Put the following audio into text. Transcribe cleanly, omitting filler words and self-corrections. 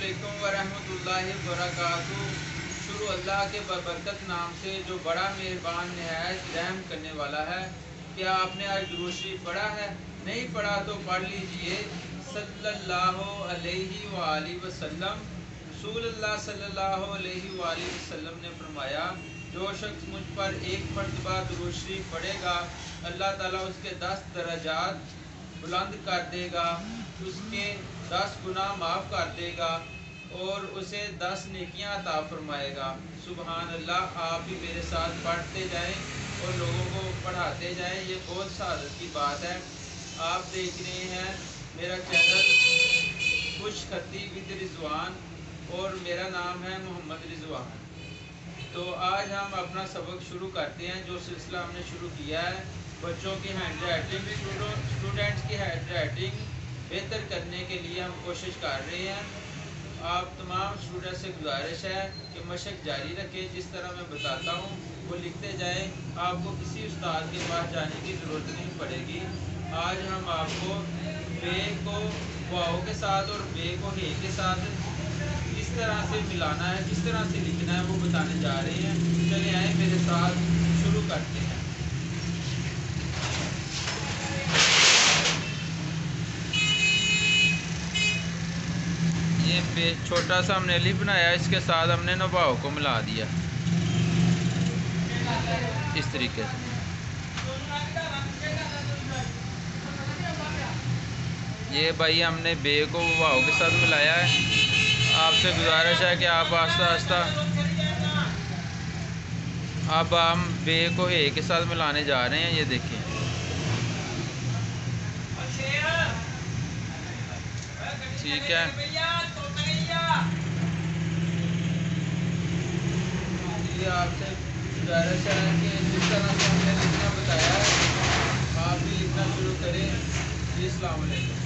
अस्सलामुअलैकुम वरहमतुल्लाहि वबरकातुहू। शुरू अल्लाह के बरकत नाम से जो बड़ा मेहरबान निहायत रहम करने वाला है। क्या आपने आज दुरूद शरीफ पढ़ा है? नहीं पढ़ा तो पढ़ लीजिए। सल्लल्लाहु अलैहि वालैहि वसल्लम, रसूलुल्लाह सल्लल्लाहु अलैहि वालैहि वसल्लम ने फरमाया, जो शख्स मुझ पर एक मरतबा दुरूद शरीफ पढ़ेगा, अल्लाह ताला उसके 10 दर्जात बुलंद कर देगा, उसके 10 गुनाह माफ़ कर देगा और उसे 10 नेकियां अता फरमाएगा। सुबहान अल्लाह। आप भी मेरे साथ पढ़ते जाएं और लोगों को पढ़ाते जाएं। ये बहुत सआदत की बात है। आप देख रहे हैं मेरा चैनल खुश खती विद रिजवान और मेरा नाम है मोहम्मद रिजवान। तो आज हम अपना सबक शुरू करते हैं। जो सिलसिला हमने शुरू किया है बच्चों की हैंड राइटिंग, स्टूडेंट्स की हैंड राइटिंग बेहतर करने के लिए हम कोशिश कर रहे हैं। आप तमाम स्टूडेंट से गुजारिश है कि मशक जारी रखें। जिस तरह मैं बताता हूँ वो लिखते जाएं। आपको किसी उस्ताद के पास जाने की ज़रूरत नहीं पड़ेगी। आज हम आपको बे को वाओ के साथ और बे को हे के साथ किस तरह से मिलाना है, किस तरह से लिखना है वो बताने जा रहे हैं। चले आए मेरे साथ शुरू करते हैं। ये पे छोटा सा हमने अली बनाया, इसके साथ हमने नवाओ को मिला दिया इस तरीके से। ये भाई हमने बे को वाओ के साथ मिलाया है। आपसे गुजारिश है कि आप आस्ता आस्ता, अब हम बे को ए के साथ मिलाने जा रहे हैं। ये देखिए, ठीक है। ये आपसे गुजारिश है कि जिस तरह से हमने लिखना बताया है आप भी लिखना शुरू करें। अस्सलाम वालेकुम।